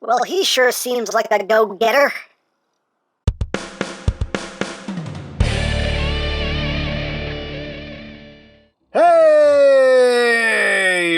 Well, he sure seems like a go-getter. Hey!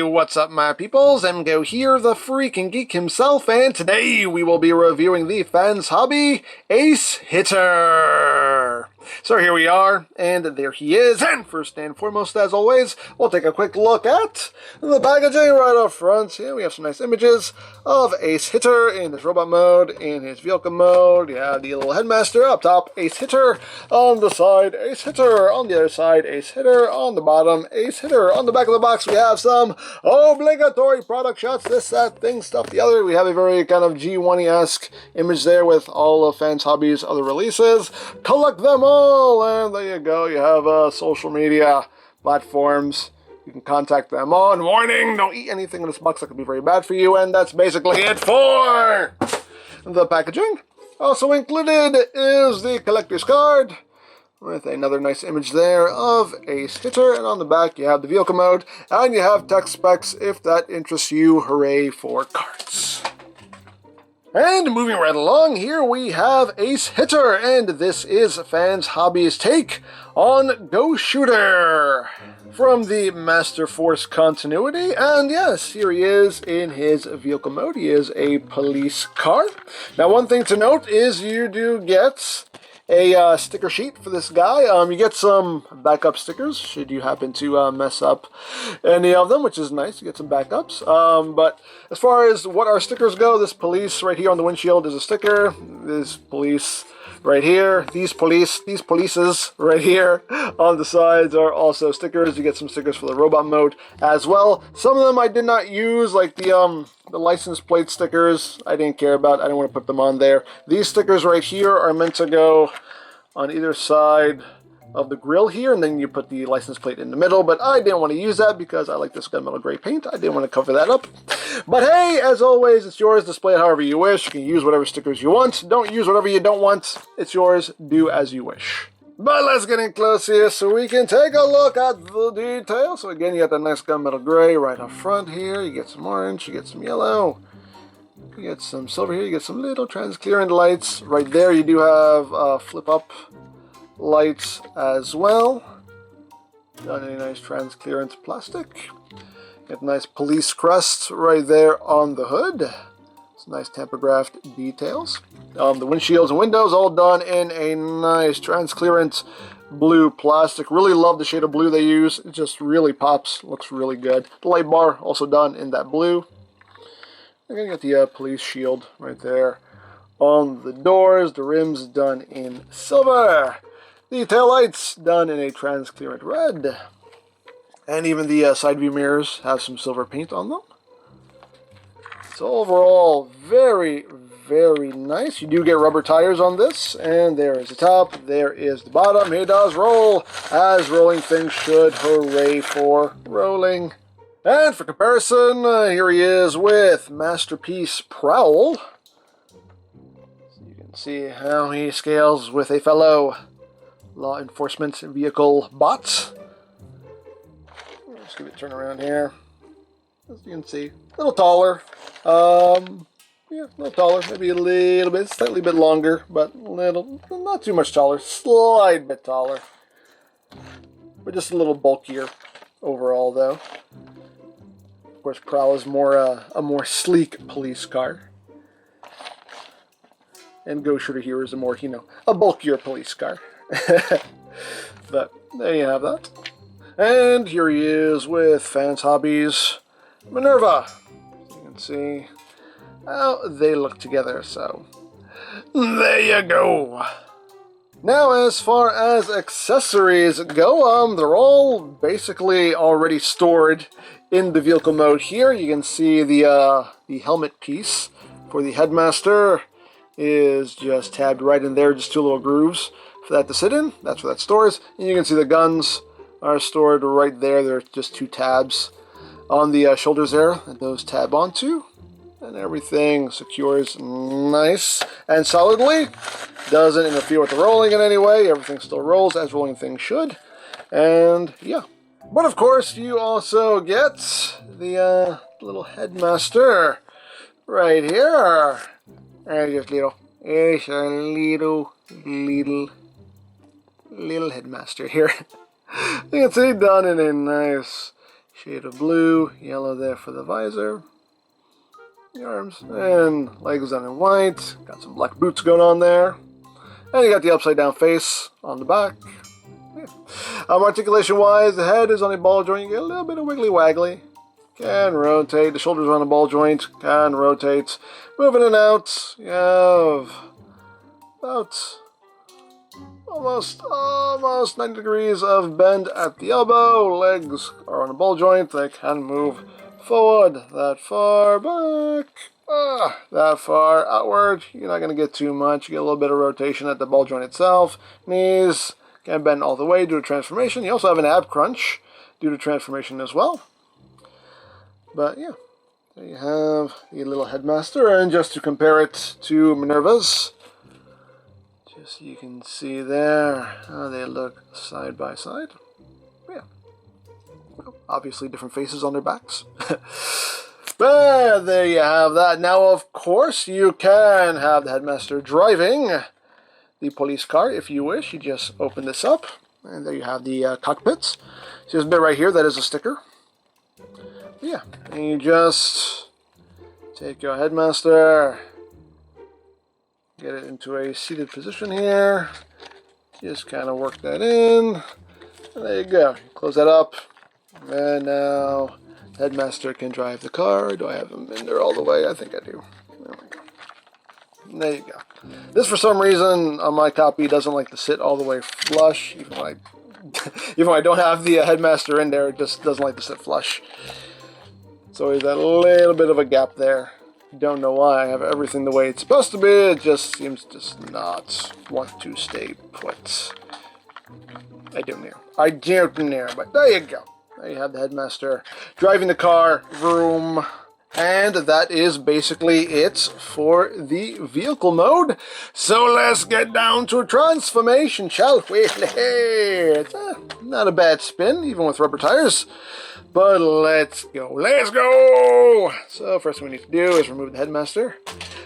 What's up, my peoples? EmGo here, the freaking geek himself, and today we will be reviewing the fans' hobby, Ace Hitter. So here we are, and there he is, and first and foremost, as always, we'll take a quick look at the packaging right up front. Here we have some nice images of Ace Hitter in his robot mode, in his vehicle mode. You have the little Headmaster up top, Ace Hitter, on the side, Ace Hitter, on the other side, Ace Hitter, on the bottom, Ace Hitter. On the back of the box, we have some obligatory product shots, this, that, thing, stuff, the other. We have a very kind of G1-esque image there with all of Fans Hobby's other releases. Collect them all! And there you go, you have social media platforms. You can contact them on. Warning, don't eat anything in this box that could be very bad for you. And that's basically it for the packaging. Also included is the collector's card with another nice image there of Ace Hitter. And on the back, you have the vehicle mode. And you have tech specs if that interests you. Hooray for cards. And moving right along, here we have Ace Hitter, and this is Fans Hobby's take on Go Shooter from the Master Force continuity. And yes, here he is in his vehicle mode. He is a police car. Now, one thing to note is you do get a sticker sheet for this guy. You get some backup stickers should you happen to mess up any of them, which is nice. You get some backups. But as far as what our stickers go, this police right here on the windshield is a sticker. This police right here, these polices right here on the sides are also stickers. You get some stickers for the robot mode as well. Some of them I did not use, like the license plate stickers. I didn't care about. I didn't want to put them on there. These stickers right here are meant to go on either side of the grill here, and then you put the license plate in the middle, but I didn't want to use that because I like this gunmetal gray paint. I didn't want to cover that up. But hey, as always, it's yours. Display it however you wish. You can use whatever stickers you want. Don't use whatever you don't want. It's yours. Do as you wish. But let's get in close here so we can take a look at the details. So again, you got that nice gunmetal gray right up front here. You get some orange, you get some yellow, you get some silver here, you get some little transparent lights. Right there you do have flip-up lights as well. Done in a nice transparent plastic. Get nice police crest right there on the hood. Some nice tampographed details. The windshields and windows all done in a nice transparent blue plastic. Really love the shade of blue they use. It just really pops. Looks really good. The light bar also done in that blue. You're going to get the police shield right there on the doors. The rims done in silver. The taillights done in a transparent red. And even the side view mirrors have some silver paint on them. So overall, very, very nice. You do get rubber tires on this. And there is the top. There is the bottom. He does roll, as rolling things should. Hooray for rolling. And for comparison, here he is with Masterpiece Prowl. So you can see how he scales with a fellow law enforcement vehicle bot. Let's give it a turn around here. As you can see, a little taller. Yeah, a little taller, maybe a little bit, slightly bit longer, but little, not too much taller, slight bit taller. But just a little bulkier overall, though. Of course, Prowl is more a more sleek police car. And Go Shooter here is a more, a bulkier police car. But there you have that. And here he is with Fans Hobby's Minerva. You can see how they look together, so there you go. Now, as far as accessories go, they're all basically already stored in the vehicle mode here. You can see the helmet piece for the Headmaster is just tabbed right in there, just two little grooves for that to sit in. That's where that stores. And you can see the guns are stored right there. They're just two tabs on the shoulders there that those tab onto. And everything secures nice and solidly. Doesn't interfere with the rolling in any way. Everything still rolls as rolling things should. And yeah. But of course, you also get the little Headmaster right here. And just it's a little Headmaster here. You can see done in a nice shade of blue, yellow there for the visor. The arms and legs done in white. Got some black boots going on there. And you got the upside down face on the back. Yeah. Articulation wise, the head is on a ball joint. You get a little bit of wiggly waggly. Can rotate. The shoulders are on a ball joint. Can rotate. Moving in and out. You have about almost 90 degrees of bend at the elbow. Legs are on a ball joint. They can move forward, that far, back, that far, outward. You're not going to get too much. You get a little bit of rotation at the ball joint itself. Knees can bend all the way due to transformation. You also have an ab crunch due to transformation as well. But yeah, there you have the little Headmaster. And just to compare it to Minerva's, just so you can see there how they look side by side. Yeah. Obviously different faces on their backs. But there you have that. Now, of course, you can have the Headmaster driving the police car if you wish. You just open this up, and there you have the cockpits. See this bit right here? That is a sticker. Yeah, and you just take your Headmaster, get it into a seated position here. Just kind of work that in. And there you go. Close that up. And now Headmaster can drive the car. Do I have him in there all the way? I think I do. There we go. There you go. This, for some reason, on my copy, doesn't like to sit all the way flush. Even when I don't have the Headmaster in there, it just doesn't like to sit flush. So there's that little bit of a gap there. Don't know why. I have everything the way it's supposed to be. It just seems just not want to stay put. I don't know. But there you go. There you have the Headmaster driving the car, vroom. And that is basically it for the vehicle mode. So let's get down to transformation, shall we? It's not a bad spin, even with rubber tires. But let's go. Let's go! So first thing we need to do is remove the Headmaster.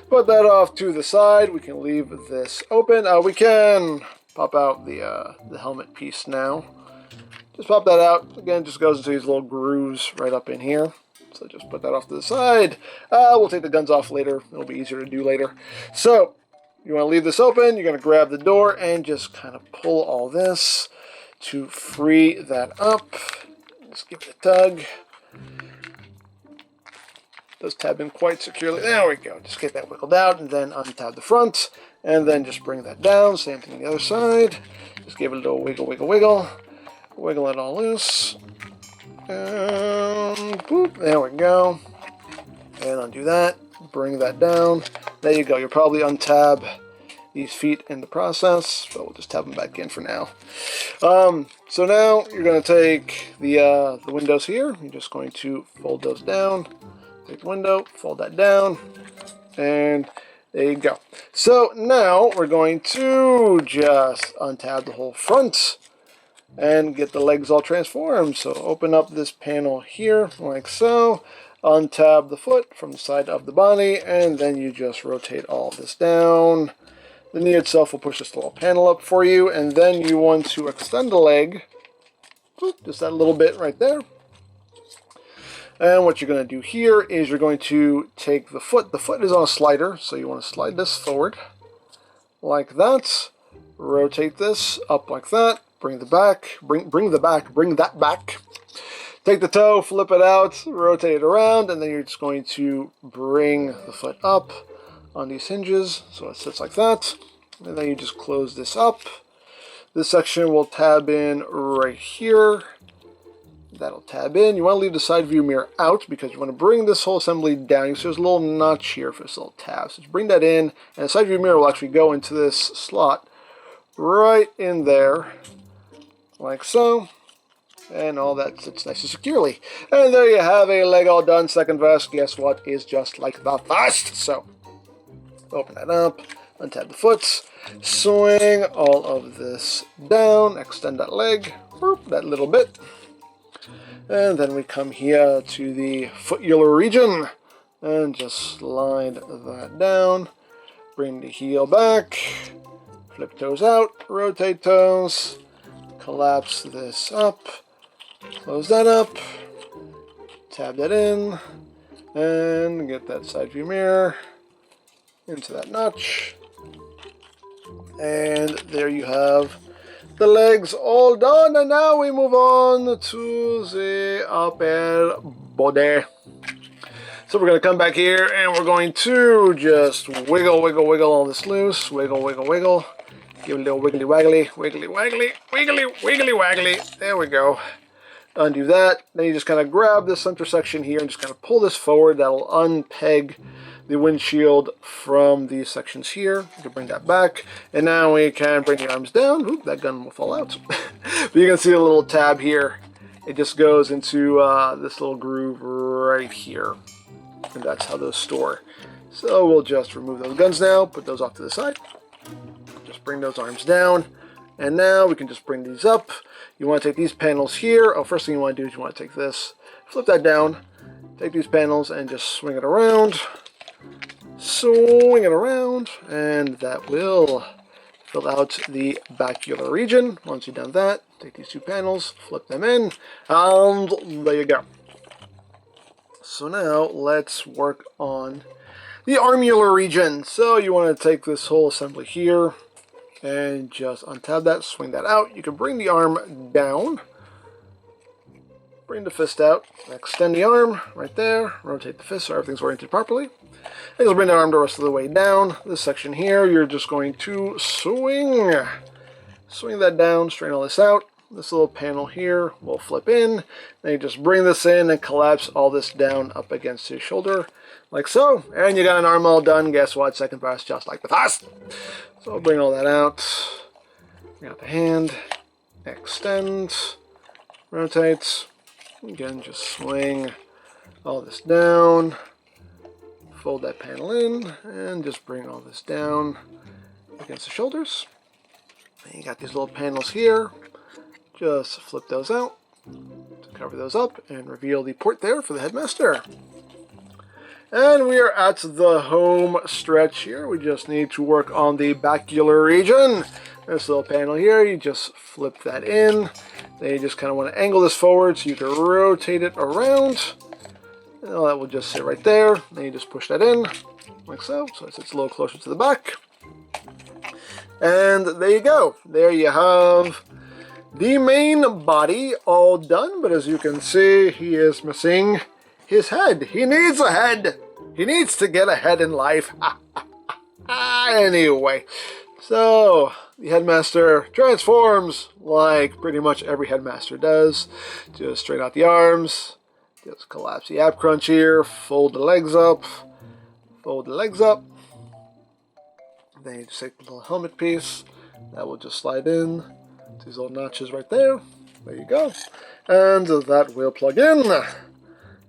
Put that off to the side. We can leave this open. We can pop out the helmet piece now. Just pop that out. Again, just goes into these little grooves right up in here. So just put that off to the side. We'll take the guns off later. It'll be easier to do later. So you want to leave this open. You're going to grab the door and just kind of pull all this to free that up. Just give it a tug. Does tab in quite securely. There we go. Just get that wiggled out and then untab the front. And then just bring that down. Same thing on the other side. Just give it a little wiggle, wiggle, wiggle. Wiggle it all loose. And boop, there we go. And undo that. Bring that down. There you go. You'll probably untab these feet in the process, but we'll just tab them back in for now. So now you're going to take the windows here. You're just going to fold those down. Take the window, fold that down, and there you go. So now we're going to just untab the whole front and get the legs all transformed. So open up this panel here like so, untab the foot from the side of the body, and then you just rotate all this down. The knee itself will push this little panel up for you, and then you want to extend the leg, just that little bit right there. And what you're going to do here is you're going to take the foot. The foot is on a slider, so you want to slide this forward like that. Rotate this up like that. Bring the back, bring that back. Take the toe, flip it out, rotate it around, and then you're just going to bring the foot up on these hinges, so it sits like that. And then you just close this up. This section will tab in right here. That'll tab in. You want to leave the side view mirror out because you want to bring this whole assembly down. You see there's a little notch here for this little tab. So just bring that in, and the side view mirror will actually go into this slot right in there, like so. And all that sits nice and securely. And there you have a leg all done. Second vest, guess what, is just like the first. So open that up, untab the foot, swing all of this down, extend that leg, that little bit. And then we come here to the footular region. and just slide that down. Bring the heel back, flip toes out, rotate toes, collapse this up, close that up, tab that in, and get that side view mirror into that notch. And there you have the legs all done, and now we move on to the upper body. So we're going to come back here and we're going to just wiggle, wiggle, wiggle all this loose. Wiggle, wiggle, wiggle. Give it a little wiggly waggly, wiggly waggly, wiggly, wiggly waggly. There we go. Undo that. Then you just kind of grab this center section here and just kind of pull this forward. That'll unpeg the windshield from these sections here. You can bring that back. And now we can bring the arms down. Oop, that gun will fall out. But you can see a little tab here. It just goes into this little groove right here. And that's how those store. So we'll just remove those guns now, put those off to the side. Just bring those arms down. And now we can just bring these up. You want to take these panels here. Oh, first thing you want to do is you want to take this, flip that down, take these panels and just swing it around. Swing it around, and that will fill out the bacular region. Once you've done that, take these two panels, flip them in, and there you go. So now let's work on the armular region. So you want to take this whole assembly here and just untab that, swing that out. You can bring the arm down, bring the fist out, extend the arm right there, rotate the fist so everything's oriented properly. And just bring the arm the rest of the way down. This section here, you're just going to swing that down, straighten all this out. This little panel here will flip in. Then you just bring this in and collapse all this down up against his shoulder, like so. And you got an arm all done. Guess what? Second pass, just like the first. So bring all that out. Bring out the hand. Extend. Rotate. Again, just swing all this down. Fold that panel in. And just bring all this down against the shoulders. And you got these little panels here. Just flip those out to cover those up and reveal the port there for the Headmaster. And we are at the home stretch here. We just need to work on the bacular region. This little panel here, you just flip that in. Then you just kind of want to angle this forward so you can rotate it around. And that will just sit right there. Then you just push that in like so. So it sits a little closer to the back. And there you go. There you have the main body all done, but as you can see, he is missing his head. He needs a head. He needs to get ahead in life. Anyway, so the Headmaster transforms like pretty much every Headmaster does. Just straighten out the arms. Just collapse the ab crunch here. Fold the legs up. Fold the legs up. Then you just take the little helmet piece. That will just slide in. These little notches right there. There you go. And that will plug in.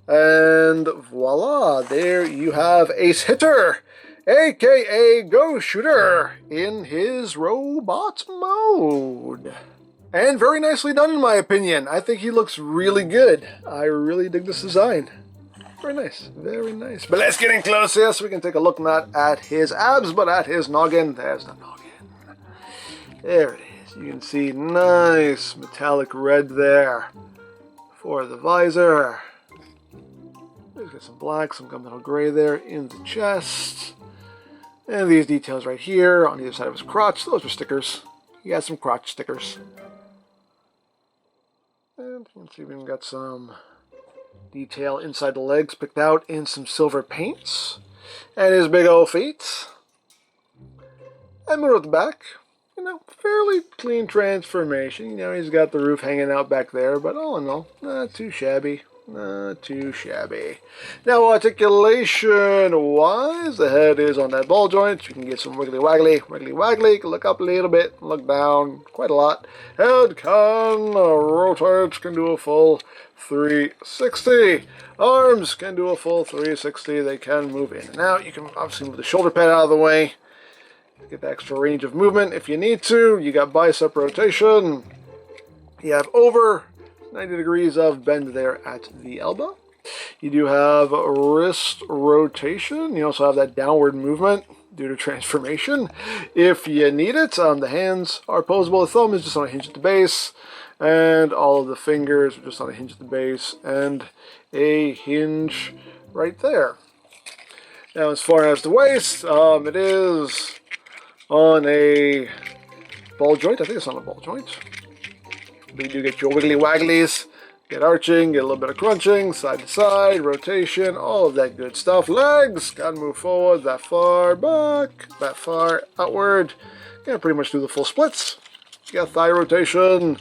And voila, there you have Ace Hitter, aka Go Shooter, in his robot mode. And very nicely done in my opinion. I think he looks really good. I really dig this design. Very nice, very nice. But let's get in close here so we can take a look not at his abs, but at his noggin. There's the noggin. There it is. You can see nice metallic red there for the visor. There's got some black, some gunmetal gray there in the chest. And these details right here on either side of his crotch. Those are stickers. He has some crotch stickers. And you can see we even got some detail inside the legs picked out in some silver paints. And his big old feet. And middle at the back. You know, fairly clean transformation. You know, he's got the roof hanging out back there, but all in all, not too shabby. Not too shabby. Now, articulation-wise, the head is on that ball joint. You can get some wiggly waggly, wiggly waggly. You can look up a little bit, look down quite a lot. Head can rotate, can do a full 360. Arms can do a full 360. They can move in and out. You can obviously move the shoulder pad out of the way. Get the extra range of movement if you need to. You got bicep rotation. You have over 90 degrees of bend there at the elbow. You do have wrist rotation. You also have that downward movement due to transformation if you need it. The hands are posable. The thumb is just on a hinge at the base, and all of the fingers are just on a hinge at the base and a hinge right there. Now, as far as the waist, it is on a ball joint. I think it's on a ball joint. But you do get your wiggly wagglies, get arching, get a little bit of crunching, side to side, rotation, all of that good stuff. Legs, gotta move forward, that far back, that far outward. Yeah, pretty much do the full splits. You got thigh rotation.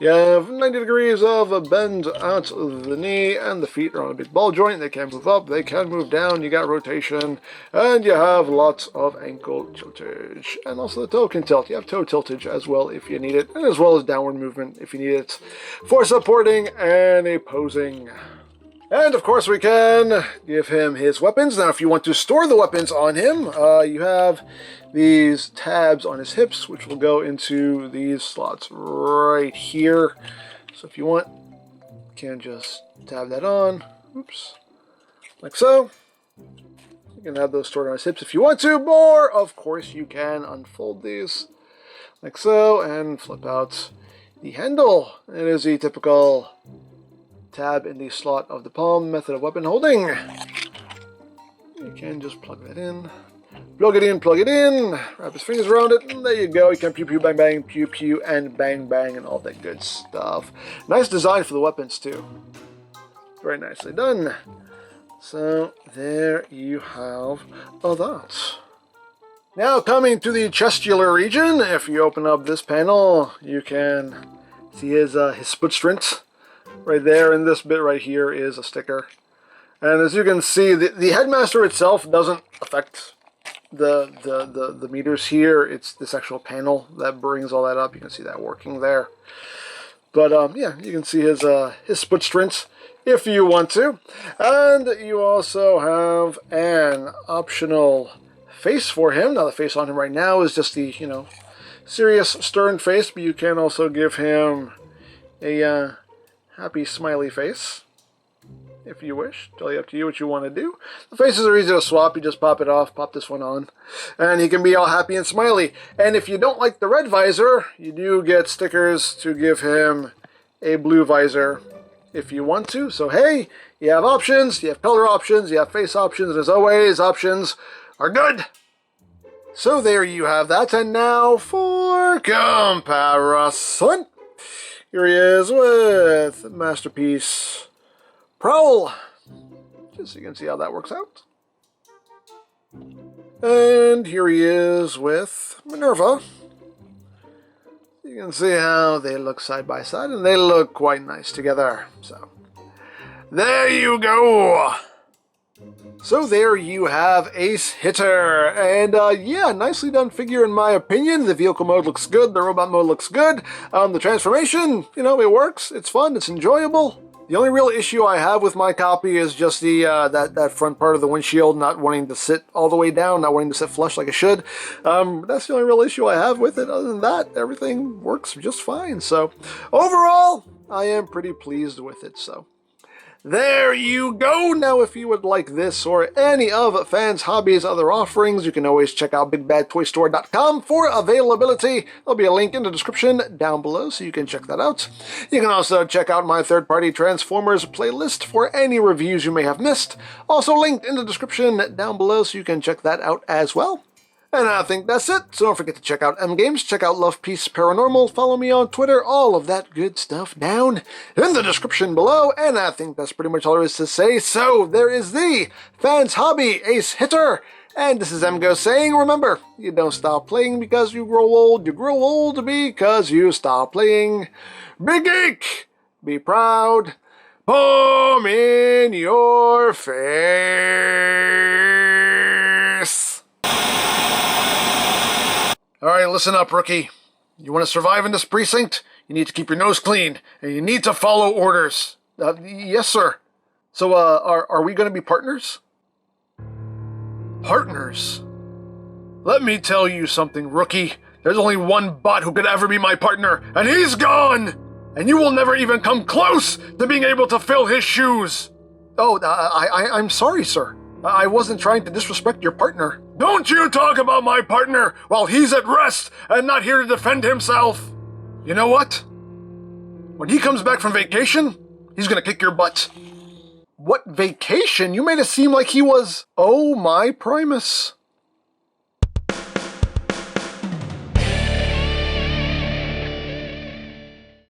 You have 90 degrees of a bend at the knee, and the feet are on a big ball joint. They can move up, they can move down. You got rotation, and you have lots of ankle tiltage. And also the toe can tilt. You have toe tiltage as well if you need it, and as well as downward movement if you need it for supporting and opposing. And of course we can give him his weapons. Now if you want to store the weapons on him, you have these tabs on his hips, which will go into these slots right here. So if you want, you can just tab that on, oops, like so. You can have those stored on his hips if you want to, or of course you can unfold these like so and flip out the handle. It is the typical tab in the slot of the palm method of weapon holding. You can just plug that in. Plug it in, wrap his fingers around it, and there you go. You can pew pew bang bang, pew pew and bang bang, and all that good stuff. Nice design for the weapons too. Very nicely done. So there you have that. Now coming to the chestular region, if you open up this panel, you can see his foot strength. Right there, in this bit right here is a sticker. And as you can see, the Headmaster itself doesn't affect the meters here. It's this actual panel that brings all that up. You can see that working there. But yeah, you can see his foot strength if you want to. And you also have an optional face for him. Now the face on him right now is just the, serious, stern face, but you can also give him a happy, smiley face, if you wish. Totally up to you what you want to do. The faces are easy to swap. You just pop it off, pop this one on, and he can be all happy and smiley. And if you don't like the red visor, you do get stickers to give him a blue visor if you want to. So hey, you have options, you have color options, you have face options, and as always, options are good. So there you have that. And now for comparison. Here he is with Masterpiece Prowl. Just so you can see how that works out. And here he is with Minerva. You can see how they look side by side, and they look quite nice together. So, there you go. So there you have Ace Hitter, and yeah, nicely done figure in my opinion. The vehicle mode looks good, the robot mode looks good, the transformation, it works, it's fun, it's enjoyable. The only real issue I have with my copy is just the that front part of the windshield not wanting to sit all the way down, not wanting to sit flush like it should. That's the only real issue I have with it. Other than that, everything works just fine. So overall, I am pretty pleased with it. So there you go. Now, if you would like this or any of Fans Hobby's other offerings, you can always check out BigBadToyStore.com for availability. There'll be a link in the description down below, so you can check that out. You can also check out my third-party Transformers playlist for any reviews you may have missed. Also linked in the description down below, so you can check that out as well. And I think that's it. So don't forget to check out EmGo's, check out Love Peace Paranormal, follow me on Twitter, all of that good stuff down in the description below. And I think that's pretty much all there is to say. So there is the Fans Hobby Ace Hitter. And this is EmGo saying, remember, you don't stop playing because you grow old because you stop playing. Be geek, be proud, palm in your face. Alright, listen up, rookie. You want to survive in this precinct? You need to keep your nose clean, and you need to follow orders. Yes, sir. So, are we going to be partners? Partners? Let me tell you something, rookie. There's only one bot who could ever be my partner, and he's gone! And you will never even come close to being able to fill his shoes. Oh, I'm sorry, sir. I wasn't trying to disrespect your partner. Don't you talk about my partner while he's at rest and not here to defend himself. You know what? When he comes back from vacation, he's gonna kick your butt. What vacation? You made it seem like he was... Oh, my Primus.